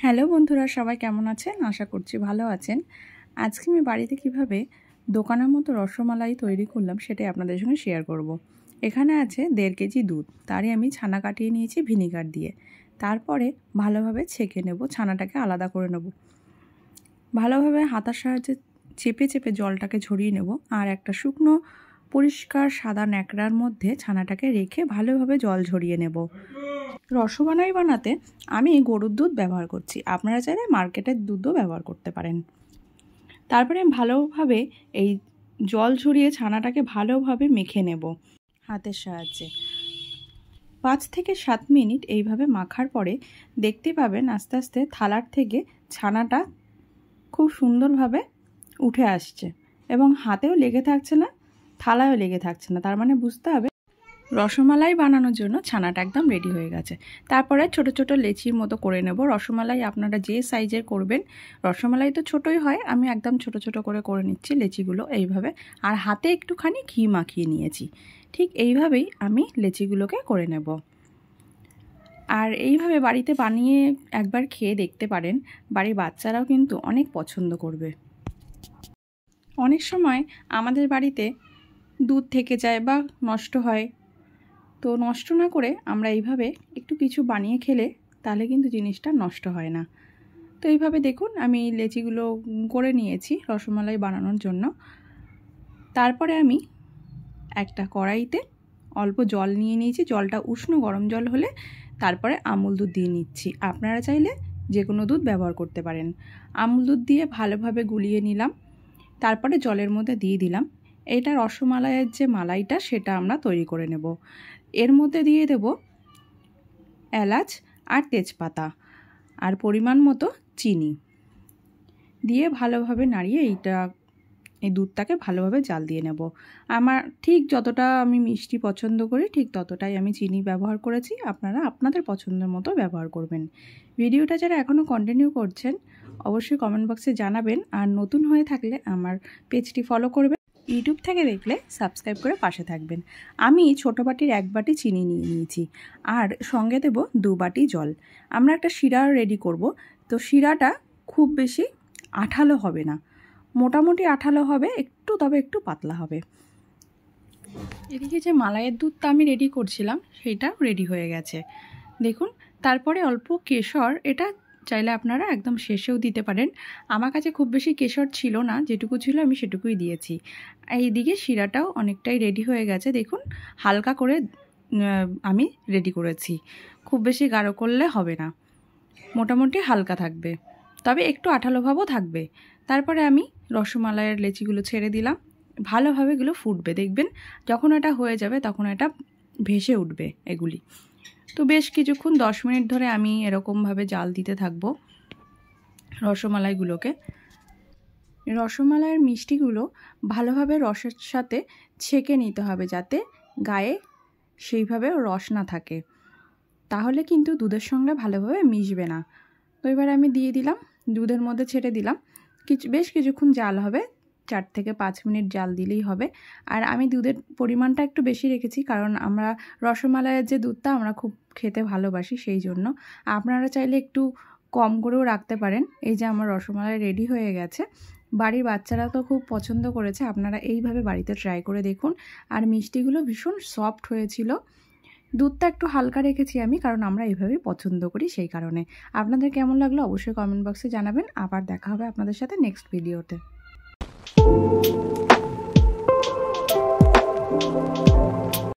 Hello বন্ধুরা, সবাই কেমন আছেন? আশা করছি ভালো আছেন। আজকে আমি বাড়িতে কিভাবে দোকানের মতো রসমালাই তৈরি করলাম সেটাই আপনাদের সঙ্গে শেয়ার করব। এখানে আছে 1.5 কেজি দুধ, তারই আমি ছানা কাটিয়ে নিয়েছি ভিনিগার দিয়ে। তারপরে ভালোভাবে ছেঁকে নেব, ছানাটাকে আলাদা করে নেব। ভালোভাবে হাতার সাহায্যে চেপে চেপে জলটাকে ঝরিয়ে নেব। আর একটা শুকনো পরিষ্কার সাদা ন্যাকড়ার মধ্যে ছানাটাকে রেখে ভালোভাবে জল ঝরিয়ে নেব। রসমালাই বানাতে আমি গরুর দুধ ব্যবহার করছি, আপনারা চাইলে মার্কেটের দুধও ব্যবহার করতে পারেন। তারপরে আমি ভালোভাবে এই জল ঝরিয়ে ছানাটাকে ভালোভাবে মেখে নেব হাতের সাহায্যে। 5 থেকে 7 মিনিট এইভাবে মাখার পরে দেখতে পাবেন আস্তে আস্তে থালার থেকে ছানাটা খুব সুন্দরভাবে উঠে আসছে এবং হাতেও লেগে থাকছে না, থালায়ও লেগে থাকছে না। তার মানে বুঝতে হবে রসমালাই বানানোর জন্য ছানাটা একদম রেডি হয়ে গেছে। তারপরে ছোট ছোট লেচির মতো করে নেব। রসমালাই আপনারা যে সাইজের করবেন, রসমালাই তো ছোটই হয়, আমি একদম ছোট ছোট করে নিচ্ছি লেচিগুলো এইভাবে। আর হাতে একটুখানি ঘি মাখিয়ে নিয়েছি। ঠিক এইভাবেই আমি লেচিগুলোকে করে নেব। আর এইভাবে বাড়িতে বানিয়ে একবার খেয়ে দেখতে পারেন, বাড়ির বাচ্চারাও কিন্তু অনেক পছন্দ করবে। অনেক সময় আমাদের বাড়িতে দুধ থেকে যায় বা নষ্ট হয়, তো নষ্ট না করে আমরা এইভাবে একটু কিছু বানিয়ে খেলে তাহলে কিন্তু জিনিসটা নষ্ট হয় না। তো এইভাবে দেখুন আমি লেচিগুলো করে নিয়েছি রসমালাই বানানোর জন্য। তারপরে আমি একটা কড়াইতে অল্প জল নিয়ে নিয়েছি। জলটা উষ্ণ গরম জল হলে তারপরে আমুল দুধ দিয়ে নিচ্ছি। আপনারা চাইলে যে কোনো দুধ ব্যবহার করতে পারেন। আমুল দুধ দিয়ে ভালোভাবে গুলিয়ে নিলাম। তারপরে জলের মধ্যে দিয়ে দিলাম এটা রসমালাইয়ের যে মালাইটা, সেটা আমরা তৈরি করে নেব। এর মধ্যে দিয়ে দেব এলাচ আর তেজপাতা আর পরিমাণ মতো চিনি দিয়ে ভালোভাবে নাড়িয়ে এই দুধটাকে ভালোভাবে জাল দিয়ে নেব। আমার ঠিক যতটা আমি মিষ্টি পছন্দ করি ঠিক ততটাই আমি চিনি ব্যবহার করেছি, আপনারা আপনাদের পছন্দের মতো ব্যবহার করবেন। ভিডিওটা যারা এখনও কন্টিনিউ করছেন অবশ্যই কমেন্ট বক্সে জানাবেন। আর নতুন হয়ে থাকলে আমার পেজটি ফলো করবেন। ইউটিউব থেকে দেখলে সাবস্ক্রাইব করে পাশে থাকবেন। আমি ছোটো বাটির 1 বাটি চিনি নিয়ে নিয়েছি আর সঙ্গে দেব 2 বাটি জল। আমরা একটা শিরা রেডি করব। তো শিরাটা খুব বেশি আঠালো হবে না, মোটামুটি আঠালো হবে একটু, তবে একটু পাতলা হবে। এদিকে যে মালাইয়ের দুধটা আমি রেডি করছিলাম সেটা রেডি হয়ে গেছে দেখুন। তারপরে অল্প কেশর, এটা চাইলে আপনারা একদম শেষেও দিতে পারেন। আমার কাছে খুব বেশি কেশর ছিল না, যেটুকু ছিল আমি সেটুকুই দিয়েছি। এইদিকে শিরাটাও অনেকটাই রেডি হয়ে গেছে দেখুন। হালকা করে আমি রেডি করেছি, খুব বেশি গাঢ় করলে হবে না, মোটামুটি হালকা থাকবে, তবে একটু আঠালো ভাবও থাকবে। তারপরে আমি রসমালাইয়ের লেচিগুলো ছেড়ে দিলাম। ভালোভাবে এগুলো ফুটবে, দেখবেন যখন এটা হয়ে যাবে তখন এটা ভেসে উঠবে এগুলি। তো বেশ কিছুক্ষণ 10 মিনিট ধরে আমি এরকমভাবে জাল দিতে থাকবো রসমালাইগুলোকে। রসমালাইয়ের মিষ্টিগুলো ভালোভাবে রসের সাথে ছেঁকে নিতে হবে, যাতে গায়ে সেইভাবে রস না থাকে, তাহলে কিন্তু দুধের সঙ্গে ভালোভাবে মিশবে না। তো এবার আমি দিয়ে দিলাম, দুধের মধ্যে ছেড়ে দিলাম। বেশ কিছুক্ষণ জাল হবে, 4 থেকে 5 মিনিট জাল দিলেই হবে। আর আমি দুধের পরিমাণটা একটু বেশি রেখেছি, কারণ আমরা রসমালাইয়ের যে দুধটা আমরা খুব খেতে ভালোবাসি, সেই জন্য। আপনারা চাইলে একটু কম করেও রাখতে পারেন। এই যে আমার রসমালাই রেডি হয়ে গেছে, বাড়ির বাচ্চারা তো খুব পছন্দ করেছে। আপনারা এইভাবে বাড়িতে ট্রাই করে দেখুন। আর মিষ্টিগুলো ভীষণ সফট হয়েছিল। দুধটা একটু হালকা রেখেছি আমি, কারণ আমরা এইভাবেই পছন্দ করি, সেই কারণে। আপনাদের কেমন লাগলো অবশ্যই কমেন্ট বক্সে জানাবেন। আবার দেখা হবে আপনাদের সাথে নেক্সট ভিডিওতে।